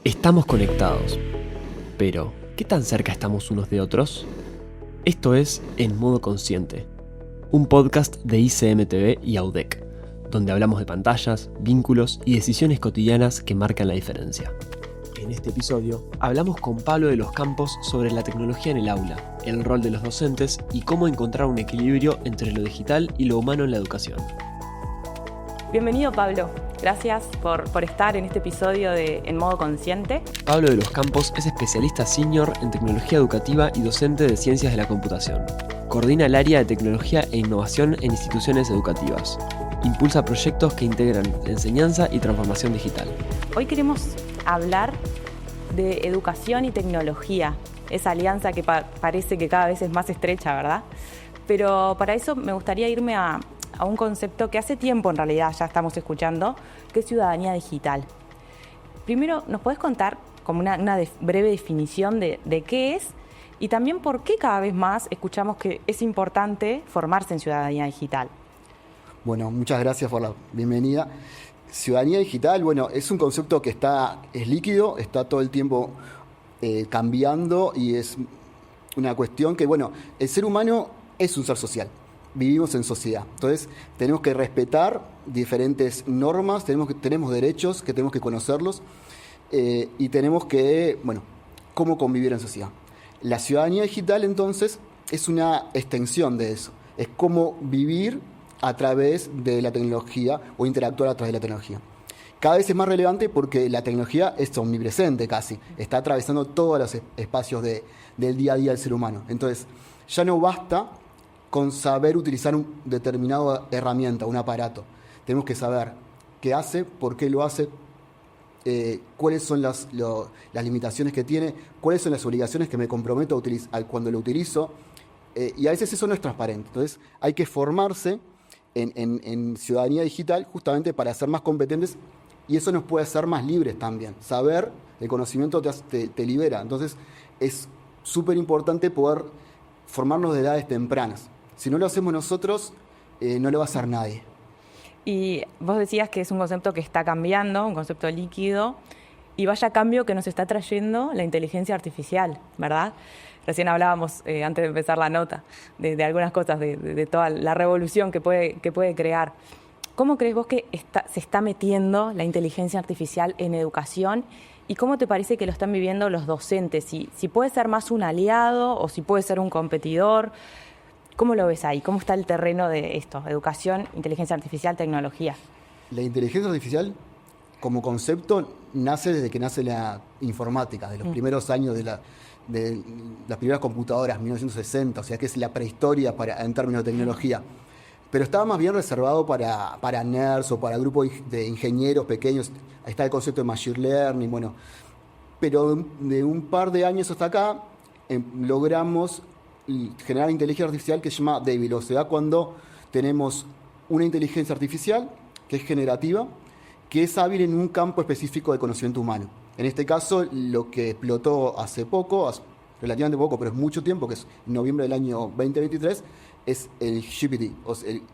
Estamos conectados, pero ¿qué tan cerca estamos unos de otros? Esto es En Modo Consciente, un podcast de ICM-TV y AUDEC, donde hablamos de pantallas, vínculos y decisiones cotidianas que marcan la diferencia. En este episodio hablamos con Pablo de los Campos sobre la tecnología en el aula, el rol de los docentes y cómo encontrar un equilibrio entre lo digital y lo humano en la educación. Bienvenido, Pablo. Gracias por estar en este episodio de En Modo Consciente. Pablo de los Campos es especialista senior en tecnología educativa y docente de ciencias de la computación. Coordina el área de tecnología e innovación en instituciones educativas. Impulsa proyectos que integran la enseñanza y transformación digital. Hoy queremos hablar de educación y tecnología, esa alianza que parece que cada vez es más estrecha, ¿verdad? Pero para eso me gustaría irme a un concepto que hace tiempo en realidad ya estamos escuchando, que es ciudadanía digital. Primero, ¿nos podés contar como una breve definición de qué es y también por qué cada vez más escuchamos que es importante formarse en ciudadanía digital? Bueno, muchas gracias por la bienvenida. Ciudadanía digital, bueno, es un concepto que es líquido, está todo el tiempo cambiando y es una cuestión que, bueno, el ser humano es un ser social. Vivimos en sociedad, entonces tenemos que respetar diferentes normas, tenemos derechos que tenemos que conocerlos y tenemos que, bueno, cómo convivir en sociedad. La ciudadanía digital, entonces, es una extensión de eso, es cómo vivir a través de la tecnología o interactuar a través de la tecnología. Cada vez es más relevante porque la tecnología es omnipresente casi, está atravesando todos los espacios del día a día del ser humano. Entonces, ya no basta con saber utilizar una determinada herramienta, un aparato. Tenemos que saber qué hace, por qué lo hace, cuáles son las limitaciones que tiene, cuáles son las obligaciones que me comprometo a utilizar cuando lo utilizo, y a veces eso no es transparente. Entonces hay que formarse en ciudadanía digital justamente para ser más competentes, y eso nos puede hacer más libres también. Saber, el conocimiento te libera. Entonces es súper importante poder formarnos de edades tempranas. Si no lo hacemos nosotros, no lo va a hacer nadie. Y vos decías que es un concepto que está cambiando, un concepto líquido, y vaya cambio que nos está trayendo la inteligencia artificial, ¿verdad? Recién hablábamos, antes de empezar la nota, de algunas cosas, de toda la revolución que puede crear. ¿Cómo crees vos que se está metiendo la inteligencia artificial en educación? ¿Y cómo te parece que lo están viviendo los docentes? Si puede ser más un aliado o si puede ser un competidor. ¿Cómo lo ves ahí? ¿Cómo está el terreno de esto? Educación, inteligencia artificial, tecnología. La inteligencia artificial, como concepto, nace desde que nace la informática, de los primeros años de las primeras computadoras, 1960, o sea que es la prehistoria en términos de tecnología. Pero estaba más bien reservado para nerds o para grupos de ingenieros pequeños. Ahí está el concepto de machine learning, bueno. Pero de un par de años hasta acá logramos generar inteligencia artificial que se llama débil, o sea, cuando tenemos una inteligencia artificial que es generativa, que es hábil en un campo específico de conocimiento humano. En este caso, lo que explotó hace poco, relativamente poco, pero es mucho tiempo, que es noviembre del año 2023, es el GPT,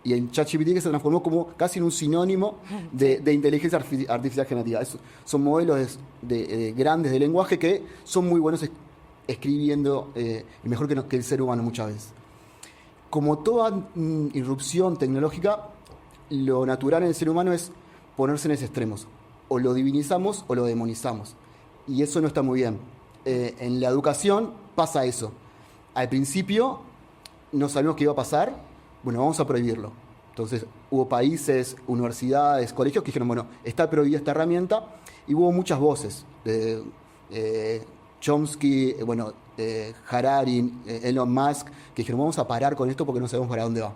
y el ChatGPT, que se transformó como casi en un sinónimo de inteligencia artificial generativa. Son modelos grandes de lenguaje que son muy buenos escribiendo, y mejor que el ser humano muchas veces. Como toda irrupción tecnológica, lo natural en el ser humano es ponerse en esos extremos. O lo divinizamos o lo demonizamos. Y eso no está muy bien. En la educación pasa eso. Al principio no sabíamos qué iba a pasar, bueno, vamos a prohibirlo. Entonces hubo países, universidades, colegios que dijeron, bueno, está prohibida esta herramienta, y hubo muchas voces de Chomsky, Harari, Elon Musk, que dijeron, vamos a parar con esto porque no sabemos para dónde va.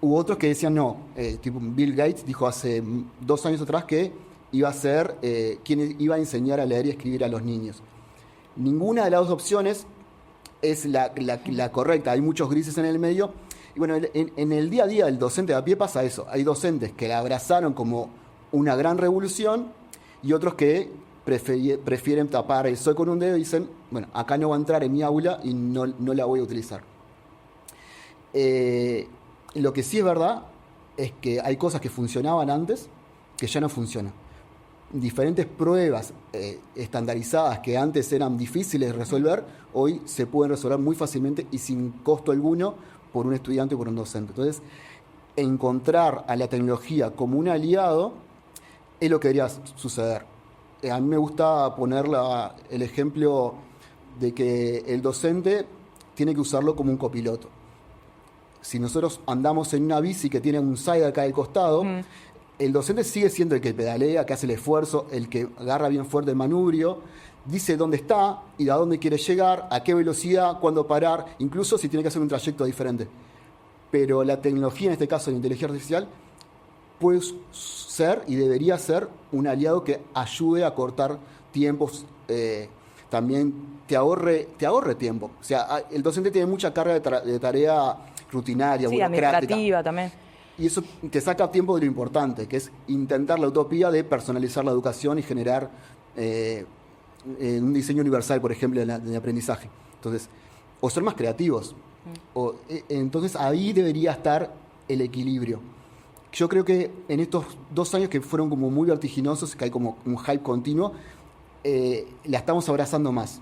Hubo otros que decían no, tipo Bill Gates dijo hace 2 años atrás que iba a ser quien iba a enseñar a leer y escribir a los niños. Ninguna de las dos opciones es la correcta, hay muchos grises en el medio. Y bueno, en el día a día del docente de a pie pasa eso. Hay docentes que la abrazaron como una gran revolución y otros que prefieren tapar el sol con un dedo y dicen, bueno, acá no va a entrar en mi aula y no la voy a utilizar. Lo que sí es verdad es que hay cosas que funcionaban antes que ya no funcionan. diferentes pruebas estandarizadas que antes eran difíciles de resolver, hoy se pueden resolver muy fácilmente y sin costo alguno por un estudiante o por un docente. Entonces, encontrar a la tecnología como un aliado es lo que debería suceder. A mí me gusta poner el ejemplo de que el docente tiene que usarlo como un copiloto. Si nosotros andamos en una bici que tiene un side acá al costado, el docente sigue siendo el que pedalea, que hace el esfuerzo, el que agarra bien fuerte el manubrio, dice dónde está y a dónde quiere llegar, a qué velocidad, cuándo parar, incluso si tiene que hacer un trayecto diferente. Pero la tecnología, en este caso la inteligencia artificial, puede ser y debería ser un aliado que ayude a cortar tiempos, también te ahorre tiempo. O sea, el docente tiene mucha carga de tarea rutinaria, burocrática. Administrativa también. Y eso te saca tiempo de lo importante, que es intentar la utopía de personalizar la educación y generar un diseño universal, por ejemplo, de aprendizaje. Entonces, o ser más creativos. Entonces, ahí debería estar el equilibrio. Yo creo que en estos 2 años que fueron como muy vertiginosos, que hay como un hype continuo, la estamos abrazando más.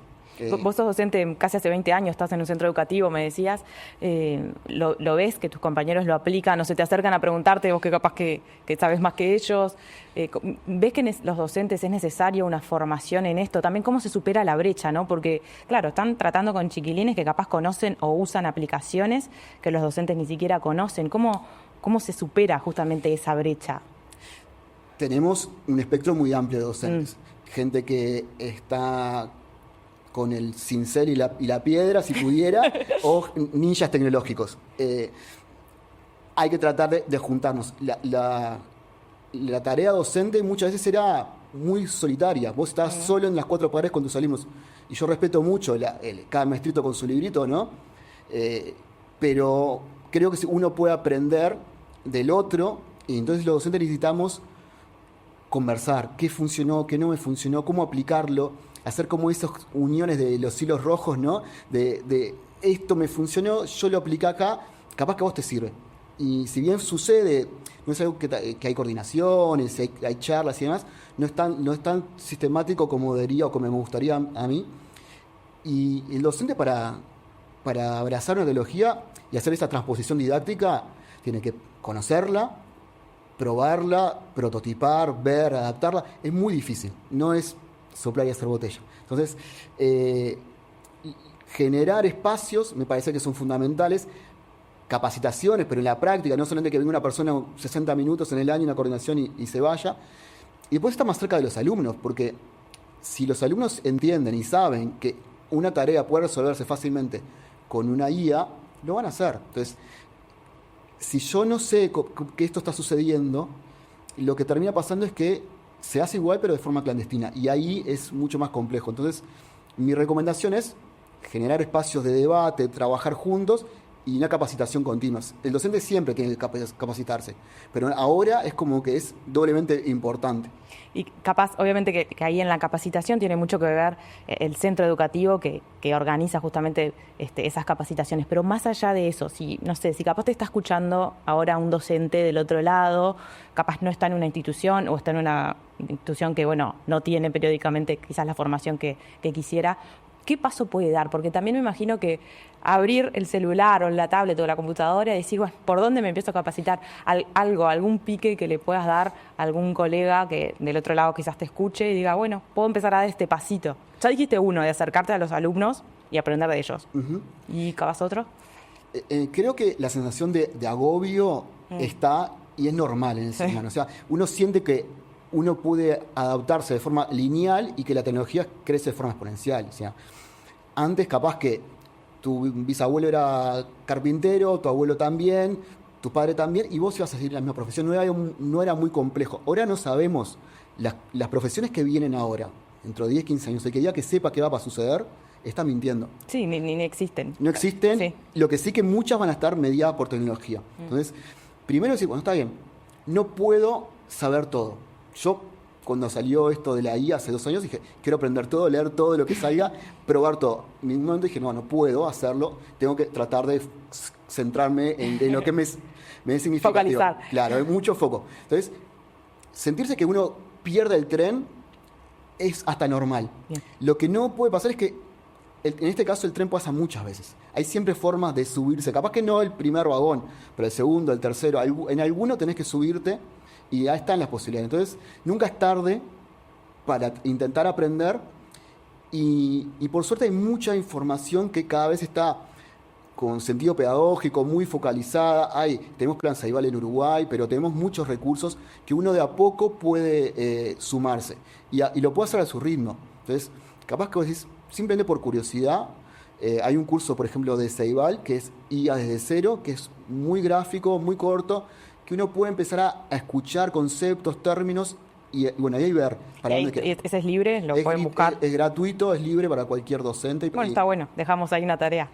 Vos sos docente casi hace 20 años, estás en un centro educativo, me decías, lo ves, que tus compañeros lo aplican, o se te acercan a preguntarte, vos que capaz que sabes más que ellos, ¿ves que los docentes es necesaria una formación en esto? También cómo se supera la brecha, ¿no? Porque, claro, están tratando con chiquilines que capaz conocen o usan aplicaciones que los docentes ni siquiera conocen. ¿Cómo se supera justamente esa brecha? Tenemos un espectro muy amplio de docentes. Gente que está con el cincel y la piedra, si pudiera, o ninjas tecnológicos. Hay que tratar de juntarnos. La tarea docente muchas veces era muy solitaria. Vos estás solo en las 4 paredes con tus alumnos. Y yo respeto mucho cada maestrito con su librito, ¿no? Pero creo que uno puede aprender del otro, y entonces los docentes necesitamos conversar. ¿Qué funcionó? ¿Qué no me funcionó? ¿Cómo aplicarlo? Hacer como esas uniones de los hilos rojos, ¿no? De esto me funcionó, yo lo apliqué acá, capaz que a vos te sirve. Y si bien sucede, no es algo que hay coordinaciones, hay charlas y demás, no es tan sistemático como debería o como me gustaría a mí. Y el docente para abrazar una tecnología y hacer esa transposición didáctica, tiene que conocerla, probarla, prototipar, ver, adaptarla. Es muy difícil, no es soplar y hacer botella. Entonces, generar espacios me parece que son fundamentales, capacitaciones, pero en la práctica, no solamente que venga una persona 60 minutos en el año, una coordinación y se vaya. Y después está más cerca de los alumnos, porque si los alumnos entienden y saben que una tarea puede resolverse fácilmente con una IA, lo van a hacer. Entonces, si yo no sé que esto está sucediendo, lo que termina pasando es que se hace igual pero de forma clandestina, y ahí es mucho más complejo. Entonces, mi recomendación es generar espacios de debate, trabajar juntos y una capacitación continua. El docente siempre tiene que capacitarse, pero ahora es como que es doblemente importante. Y capaz, obviamente que ahí en la capacitación tiene mucho que ver el centro educativo que organiza justamente esas capacitaciones. Pero más allá de eso, si capaz te está escuchando ahora un docente del otro lado, capaz no está en una institución o está en una institución que, no tiene periódicamente quizás la formación que quisiera, ¿qué paso puede dar? Porque también me imagino que abrir el celular o la tablet o la computadora y decir, ¿por dónde me empiezo a capacitar? Algún pique que le puedas dar a algún colega que del otro lado quizás te escuche y diga, puedo empezar a dar este pasito. Ya dijiste uno, de acercarte a los alumnos y aprender de ellos. Uh-huh. ¿Y capaz otro? Creo que la sensación de agobio está y es normal en el ser humano. O sea, uno siente que uno puede adaptarse de forma lineal y que la tecnología crece de forma exponencial. O sea, antes capaz que tu bisabuelo era carpintero, tu abuelo también, tu padre también, y vos ibas a seguir la misma profesión. No era muy complejo. Ahora no sabemos las profesiones que vienen ahora, dentro de 10, 15 años. El que diga que sepa qué va a suceder, está mintiendo. Sí, ni existen. No existen. Sí. Lo que sí que muchas van a estar mediadas por tecnología. Entonces, primero decir, está bien, no puedo saber todo. Yo, cuando salió esto de la IA hace 2 años, dije, quiero aprender todo, leer todo lo que salga, probar todo. En un momento dije, no puedo hacerlo, tengo que tratar de centrarme en lo que me es significativo. Focalizar. Claro, hay mucho foco. Entonces, sentirse que uno pierda el tren es hasta normal. Bien. Lo que no puede pasar es que, en este caso, el tren pasa muchas veces. Hay siempre formas de subirse. Capaz que no el primer vagón, pero el segundo, el tercero. En alguno tenés que subirte y ahí están las posibilidades. Entonces, nunca es tarde para intentar aprender. Y por suerte hay mucha información que cada vez está con sentido pedagógico, muy focalizada. Tenemos Plan Ceibal en Uruguay, pero tenemos muchos recursos que uno de a poco puede sumarse. Y lo puede hacer a su ritmo. Entonces, capaz que vos decís, simplemente por curiosidad, hay un curso, por ejemplo, de Ceibal, que es IA desde cero, que es muy gráfico, muy corto, que uno puede empezar a escuchar conceptos, términos, y bueno, ahí ver para dónde queda. ¿Ese es libre? ¿Lo pueden buscar? Es gratuito, es libre para cualquier docente. Bueno, está bueno, dejamos ahí una tarea.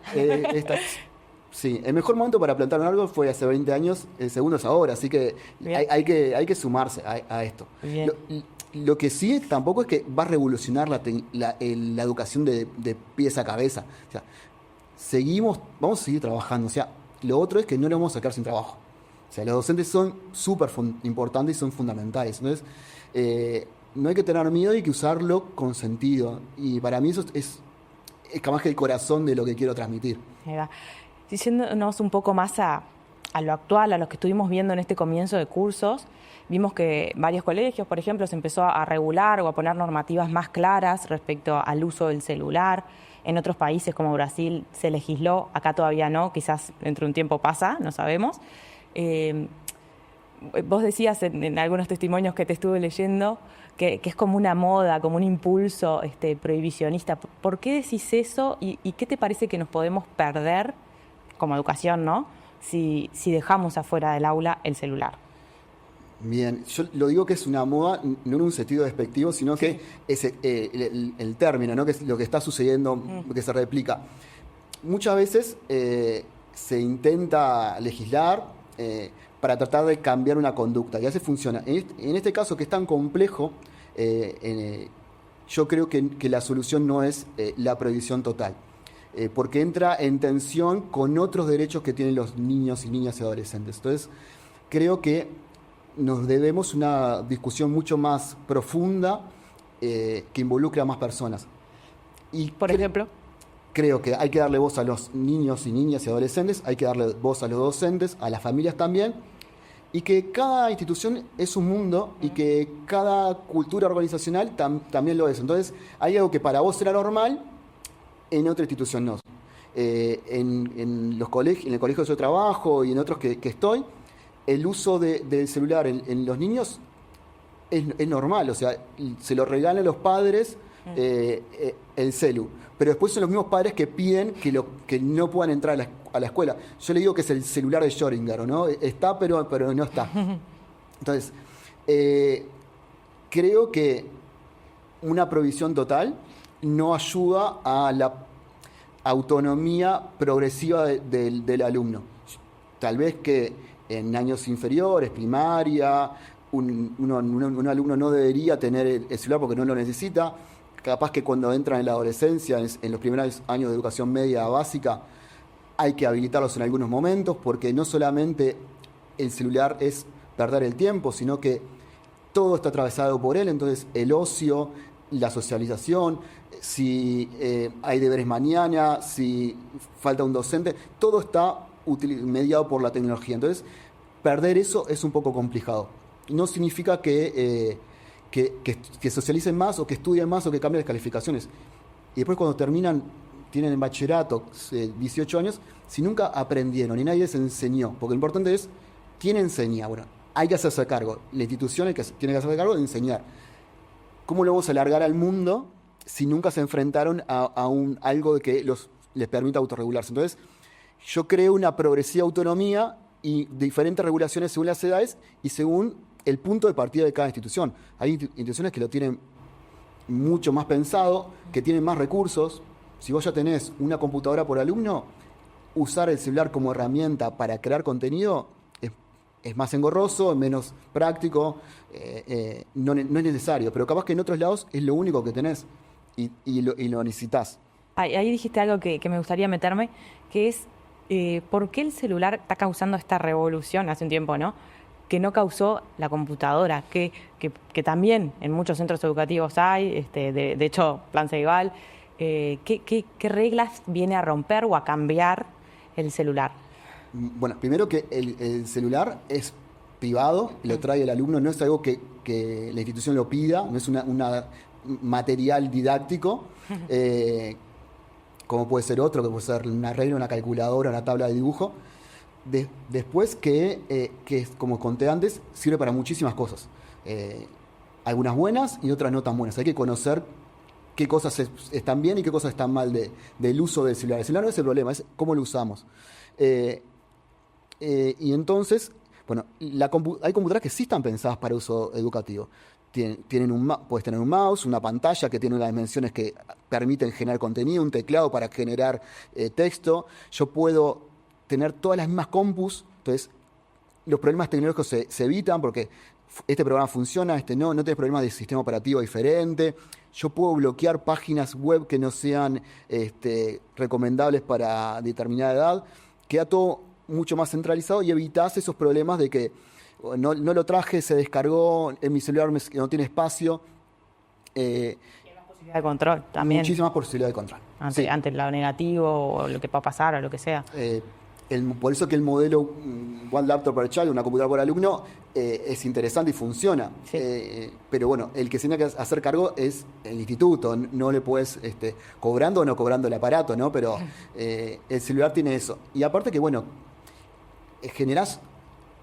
Sí, el mejor momento para plantar un árbol fue hace 20 años, el segundo es ahora, así que hay que sumarse a esto. Lo que sí tampoco es que va a revolucionar la educación de pies a cabeza. O sea, vamos a seguir trabajando. O sea, lo otro es que no lo vamos a sacar sin trabajo. O sea, los docentes son súper importantes y son fundamentales. Entonces, no hay que tener miedo y hay que usarlo con sentido. Y para mí eso es capaz que el corazón de lo que quiero transmitir. Ahí va. Diciéndonos un poco más a lo actual, a lo que estuvimos viendo en este comienzo de cursos, vimos que varios colegios, por ejemplo, se empezó a regular o a poner normativas más claras respecto al uso del celular. En otros países como Brasil se legisló, acá todavía no, quizás dentro de un tiempo pasa, no sabemos. Vos decías en algunos testimonios que te estuve leyendo que es como una moda, como un impulso prohibicionista. ¿Por qué decís eso y qué te parece que nos podemos perder como educación, ¿no? Si dejamos afuera del aula el celular? Bien, yo lo digo que es una moda, no en un sentido despectivo, sino que es el término, ¿no? Que es lo que está sucediendo, que se replica. Muchas veces se intenta legislar para tratar de cambiar una conducta, y así funciona. En este caso, que es tan complejo, yo creo que la solución no es la prohibición total, porque entra en tensión con otros derechos que tienen los niños y niñas y adolescentes. Entonces, creo que nos debemos una discusión mucho más profunda que involucre a más personas. Por ejemplo, creo que hay que darle voz a los niños y niñas y adolescentes, hay que darle voz a los docentes, a las familias también, y que cada institución es un mundo y que cada cultura organizacional también lo es. Entonces, hay algo que para vos era normal, en otra institución no. En los colegios, en el colegio de yo trabajo y en otros que estoy, el uso del celular en los niños es normal, o sea, se lo regalan los padres el celu, pero después son los mismos padres que piden que no puedan entrar a la escuela. Yo le digo que es el celular de Schrödinger, ¿no? Está, pero no está. Entonces, creo que una prohibición total no ayuda a la autonomía progresiva del alumno. Tal vez que en años inferiores, primaria, un alumno no debería tener el celular porque no lo necesita. Capaz que cuando entran en la adolescencia, en los primeros años de educación media básica, hay que habilitarlos en algunos momentos, porque no solamente el celular es perder el tiempo, sino que todo está atravesado por él. Entonces, el ocio, la socialización, si hay deberes mañana, si falta un docente, todo está mediado por la tecnología. Entonces, perder eso es un poco complicado. No significa que socialicen más o que estudien más o que cambien las calificaciones. Y después cuando tienen en bachillerato 18 años, si nunca aprendieron y nadie les enseñó, porque lo importante es, ¿quién enseña? Bueno, hay que hacerse cargo. La institución tiene que hacerse cargo de enseñar. ¿Cómo lo vamos a alargar al mundo si nunca se enfrentaron a algo que les permita autorregularse? Entonces, yo creo una progresiva autonomía y diferentes regulaciones según las edades y según el punto de partida de cada institución. Hay instituciones que lo tienen mucho más pensado, que tienen más recursos. Si vos ya tenés una computadora por alumno, usar el celular como herramienta para crear contenido es más engorroso, menos práctico, no es necesario. Pero capaz que en otros lados es lo único que tenés y lo necesitas. Ahí dijiste algo que me gustaría meterme, que es ¿por qué el celular está causando esta revolución hace un tiempo, ¿no? que no causó la computadora, que también en muchos centros educativos hay, de hecho, Plan Ceibal. ¿Qué reglas viene a romper o a cambiar el celular? Bueno, primero que el celular es privado, lo trae el alumno, no es algo que la institución lo pida, no es una material didáctico, como puede ser otro, que puede ser una regla, una calculadora, una tabla de dibujo. Después que, como conté antes, sirve para muchísimas cosas. Algunas buenas y otras no tan buenas. Hay que conocer qué cosas están bien y qué cosas están mal del uso del celular. El celular no es el problema, es cómo lo usamos. Y entonces, bueno, hay computadoras que sí están pensadas para uso educativo. Puedes tener un mouse, una pantalla que tiene unas dimensiones que permiten generar contenido, un teclado para generar texto. Yo puedo tener todas las mismas compus, entonces los problemas tecnológicos se evitan porque este programa funciona, no tienes problemas de sistema operativo diferente. Yo puedo bloquear páginas web que no sean recomendables para determinada edad. Queda todo mucho más centralizado y evitas esos problemas de que no lo traje, se descargó, en mi celular no tiene espacio. Y hay más posibilidad de control también. Muchísimas posibilidades de control. Ante lo negativo o lo que pueda pasar o lo que sea. Por eso que el modelo One Laptop per Child, una computadora por alumno, es interesante y funciona. Sí. Pero bueno, el que se tiene que hacer cargo es el instituto. No le puedes, cobrando o no cobrando el aparato, ¿no? Pero el celular tiene eso. Y aparte que, bueno, generás,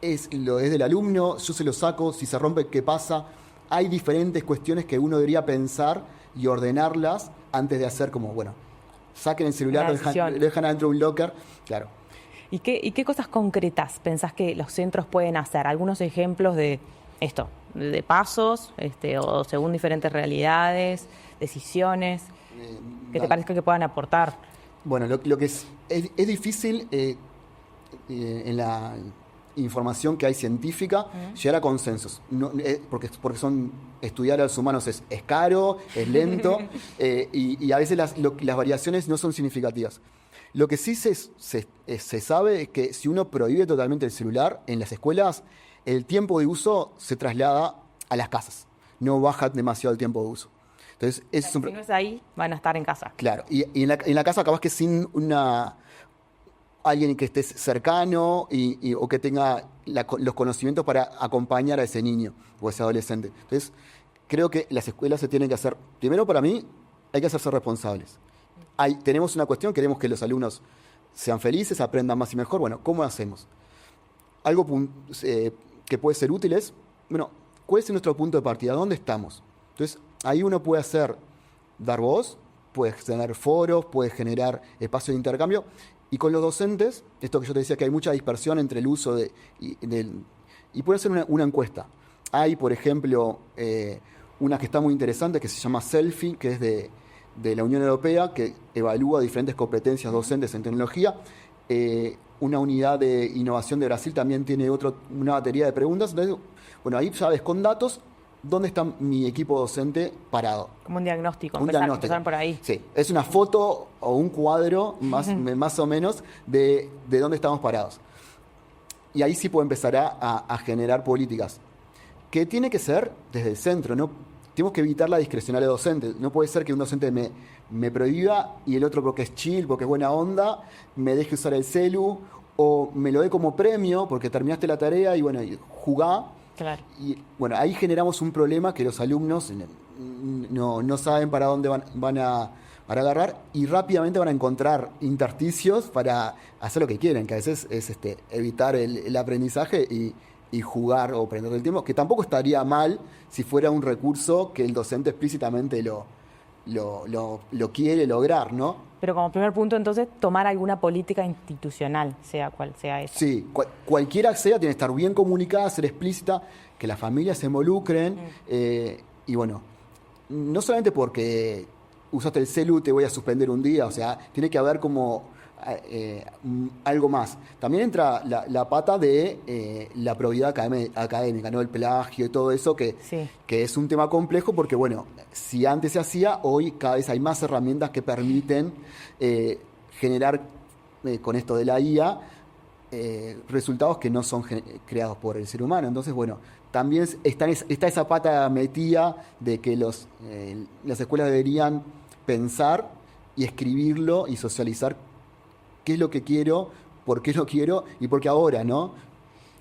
es del alumno, yo se lo saco, si se rompe, ¿qué pasa? Hay diferentes cuestiones que uno debería pensar y ordenarlas antes de hacer como, bueno, saquen el celular, lo dejan adentro de un locker, claro. ¿Y qué cosas concretas pensás que los centros pueden hacer? Algunos ejemplos de esto, de pasos, o según diferentes realidades, decisiones, que te parezca que puedan aportar. Bueno, lo que es difícil en la información que hay científica llegar a consensos, porque estudiar a los humanos es caro, es lento, y a veces las variaciones no son significativas. Lo que sí se sabe es que si uno prohíbe totalmente el celular en las escuelas, el tiempo de uso se traslada a las casas. No baja demasiado el tiempo de uso. Entonces, si no es ahí, van a estar en casa. Claro, y en la casa acabas que sin alguien que esté cercano o que tenga los conocimientos para acompañar a ese niño o ese adolescente. Entonces, creo que las escuelas se tienen que hacer, primero para mí, hay que hacerse responsables. Tenemos una cuestión, queremos que los alumnos sean felices, aprendan más y mejor. Bueno, ¿cómo hacemos? Algo que puede ser útil es, bueno, ¿cuál es nuestro punto de partida? ¿Dónde estamos? Entonces, ahí uno puede dar voz, puede tener foros, puede generar espacios de intercambio. Y con los docentes, esto que yo te decía, que hay mucha dispersión entre el uso y puede ser una encuesta. Hay, por ejemplo, una que está muy interesante, que se llama Selfie, que es de la Unión Europea, que evalúa diferentes competencias docentes en tecnología. Una unidad de innovación de Brasil también tiene una batería de preguntas. Entonces, bueno, ahí sabes con datos dónde está mi equipo docente parado. Como un diagnóstico, empezar por ahí. Sí, es una foto o un cuadro más o menos de dónde estamos parados. Y ahí sí puedo empezar a generar políticas. Que tiene que ser desde el centro, ¿no? Tenemos que evitar la discrecionalidad docente. No puede ser que un docente me prohíba y el otro, porque es chill, porque es buena onda, me deje usar el celu o me lo dé como premio porque terminaste la tarea y bueno, jugá. Claro. Y bueno, ahí generamos un problema que los alumnos no saben para dónde van a agarrar y rápidamente van a encontrar intersticios para hacer lo que quieren, que a veces es evitar el aprendizaje y jugar o prender el tiempo, que tampoco estaría mal si fuera un recurso que el docente explícitamente lo quiere lograr, ¿no? Pero como primer punto, entonces, tomar alguna política institucional, sea cual sea esa. Sí, cualquiera sea, tiene que estar bien comunicada, ser explícita, que las familias se involucren, y bueno, no solamente porque usaste el celu te voy a suspender un día, o sea, tiene que haber como algo más. También entra la pata de la probidad académica, ¿no? El plagio y todo eso, que es un tema complejo porque, bueno, si antes se hacía, hoy cada vez hay más herramientas que permiten generar, con esto de la IA, resultados que no son creados por el ser humano. Entonces, bueno, también está esa pata metida de que las escuelas deberían pensar y escribirlo y socializar qué es lo que quiero, por qué lo quiero y por qué ahora, ¿no?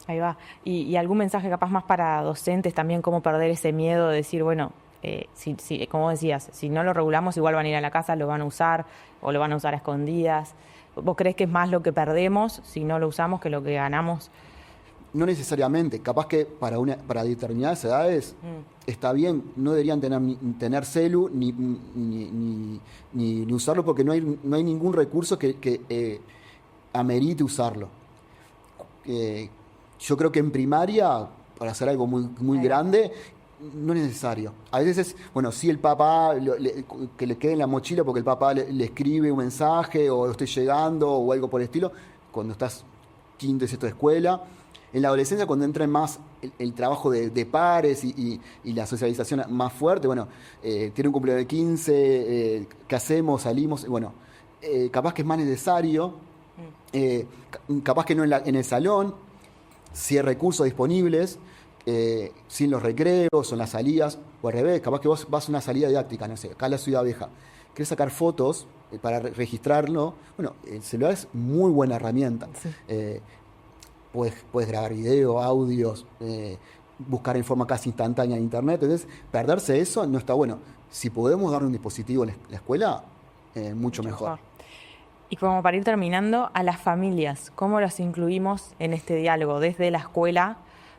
Ahí va. Y algún mensaje capaz más para docentes también, cómo perder ese miedo de decir, bueno, como decías, si no lo regulamos igual van a ir a la casa, lo van a usar o lo van a usar a escondidas. ¿Vos creés que es más lo que perdemos si no lo usamos que lo que ganamos? No necesariamente. Capaz que para determinadas edades está bien, no deberían tener celu ni usarlo porque no hay ningún recurso que amerite usarlo. Yo creo que en primaria, para hacer algo muy grande, no es necesario. A veces, sí, el papá, que le quede en la mochila porque el papá le escribe un mensaje o estoy llegando o algo por el estilo, cuando estás quinto y sexto de escuela. En la adolescencia, cuando entra más el trabajo de pares y la socialización más fuerte, tiene un cumpleaños de 15, ¿qué hacemos? Salimos, capaz que es más necesario, capaz que no en el salón, si hay recursos disponibles, sin los recreos o en las salidas, o al revés, capaz que vos vas a una salida didáctica, no sé, acá en la Ciudad Vieja, querés sacar fotos para registrarlo, el celular es muy buena herramienta. Sí. Puedes grabar video, audios, buscar en forma casi instantánea en internet. Entonces, perderse eso no está bueno. Si podemos darle un dispositivo en la escuela, mucho mejor. Y como para ir terminando, a las familias, ¿cómo las incluimos en este diálogo desde la escuela?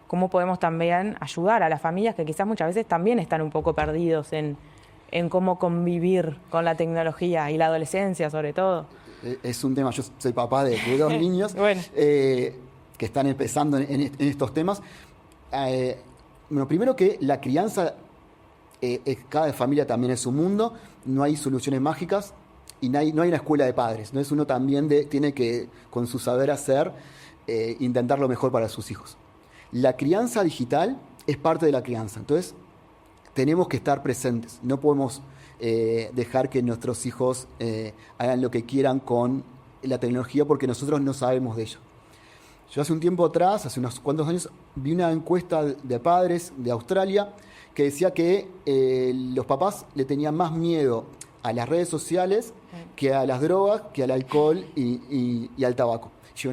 ¿Cómo podemos también ayudar a las familias que quizás muchas veces también están un poco perdidos en cómo convivir con la tecnología y la adolescencia sobre todo? Es un tema, yo soy papá de 2 niños. Bueno. Que están empezando en estos temas. Primero que la crianza, cada familia también es un mundo, no hay soluciones mágicas y no hay una escuela de padres. Entonces uno también tiene que, con su saber hacer, intentar lo mejor para sus hijos. La crianza digital es parte de la crianza, entonces tenemos que estar presentes. No podemos dejar que nuestros hijos hagan lo que quieran con la tecnología porque nosotros no sabemos de ello. Yo hace un tiempo atrás, hace unos cuantos años, vi una encuesta de padres de Australia que decía que los papás le tenían más miedo a las redes sociales que a las drogas, que al alcohol y al tabaco. Yo,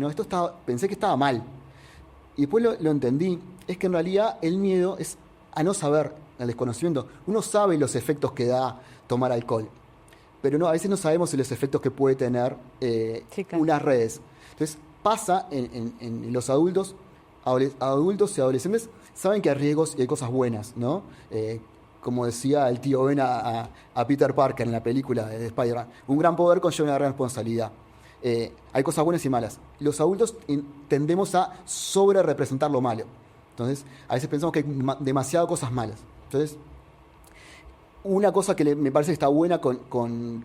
pensé que estaba mal. Y después lo entendí. Es que en realidad el miedo es a no saber, al desconocimiento. Uno sabe los efectos que da tomar alcohol, pero a veces no sabemos los efectos que puede tener unas redes. Entonces, pasa en los adultos y adolescentes, saben que hay riesgos y hay cosas buenas, ¿no? Como decía el tío Ben a Peter Parker en la película de Spider-Man, un gran poder conlleva una gran responsabilidad. Hay cosas buenas y malas. Los adultos tendemos a sobre representar lo malo. Entonces, a veces pensamos que hay demasiadas cosas malas. Entonces, una cosa que me parece que está buena con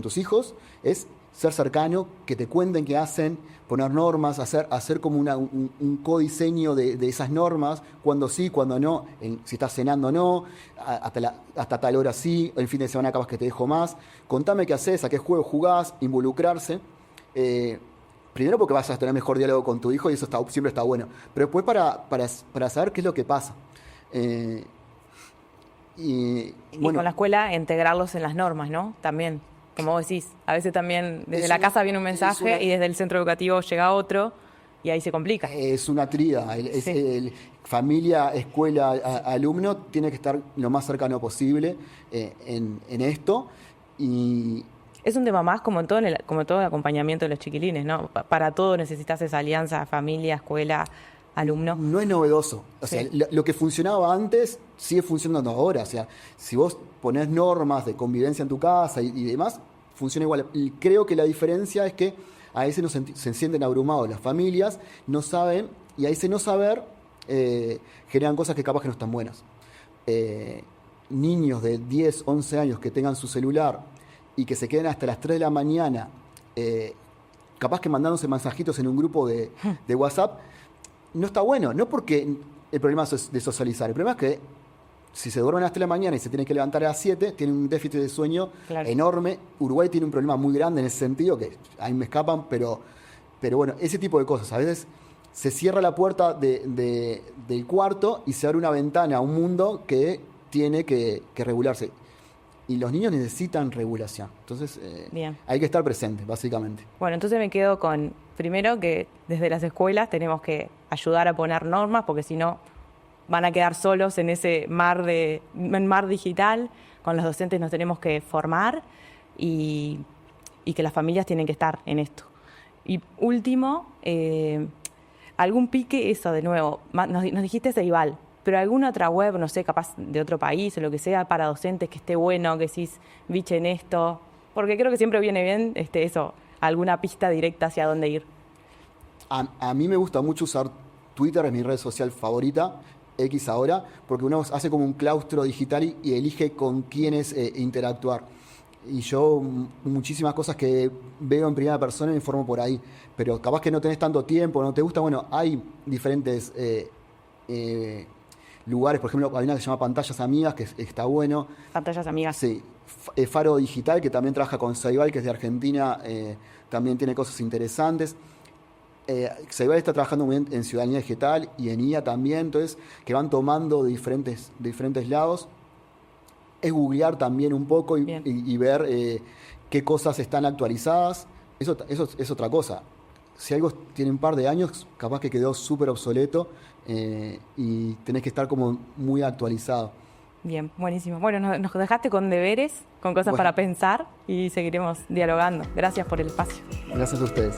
tus hijos es ser cercano, que te cuenten qué hacen, poner normas, hacer como un codiseño de esas normas, cuando sí, cuando no, si estás cenando o no, hasta tal hora sí, el fin de semana acabas que te dejo más. Contame qué haces, a qué juego jugás, involucrarse. Primero porque vas a tener mejor diálogo con tu hijo y eso siempre está bueno. Pero después para saber qué es lo que pasa. Y con la escuela integrarlos en las normas, ¿no? También. Como vos decís, a veces también desde la casa viene un mensaje y desde el centro educativo llega otro y ahí se complica. Es una tríada. Familia, escuela, alumno tiene que estar lo más cercano posible en esto. Y es un tema más como todo el acompañamiento de los chiquilines, ¿no? Para todo necesitas esa alianza, familia, escuela, alumno. No es novedoso. O sea, lo que funcionaba antes sigue funcionando ahora. O sea, si vos ponés normas de convivencia en tu casa y demás, funciona igual. Y creo que la diferencia es que a veces se sienten abrumados las familias, no saben, y a ese no saber generan cosas que capaz que no están buenas. Niños de 10, 11 años que tengan su celular y que se queden hasta las 3 de la mañana, capaz que mandándose mensajitos en un grupo de WhatsApp, no está bueno. No porque el problema es de socializar, el problema es que si se duermen hasta la mañana y se tienen que levantar a las 7, tienen un déficit de sueño enorme. Uruguay tiene un problema muy grande en ese sentido, que ahí me escapan, pero Pero bueno, ese tipo de cosas. A veces se cierra la puerta del cuarto y se abre una ventana a un mundo que tiene que regularse. Y los niños necesitan regulación. Entonces, hay que estar presente, básicamente. Bueno, entonces me quedo con, primero, que desde las escuelas tenemos que ayudar a poner normas, porque si no van a quedar solos en ese mar digital. Con los docentes nos tenemos que formar y que las familias tienen que estar en esto. Y último, algún pique, eso de nuevo, nos dijiste Ceibal, pero alguna otra web, no sé, capaz de otro país o lo que sea, para docentes que esté bueno, que decís, bichen esto, porque creo que siempre viene bien eso, alguna pista directa hacia dónde ir. A mí me gusta mucho usar Twitter, es mi red social favorita, X ahora, porque uno hace como un claustro digital y elige con quiénes interactuar. Y yo muchísimas cosas que veo en primera persona me informo por ahí, pero capaz que no tenés tanto tiempo, no te gusta, bueno, hay diferentes lugares, por ejemplo, hay una que se llama Pantallas Amigas, que está bueno. Pantallas Amigas. Sí, Faro Digital, que también trabaja con Ceibal, que es de Argentina, también tiene cosas interesantes. Ceibal está trabajando muy bien en Ciudadanía Digital y en IA también, entonces, que van tomando de diferentes lados. Es googlear también un poco y ver qué cosas están actualizadas. Eso es otra cosa. Si algo tiene un par de años, capaz que quedó súper obsoleto y tenés que estar como muy actualizado. Bien, buenísimo. Bueno, nos dejaste con deberes, con cosas para pensar y seguiremos dialogando. Gracias por el espacio. Gracias a ustedes.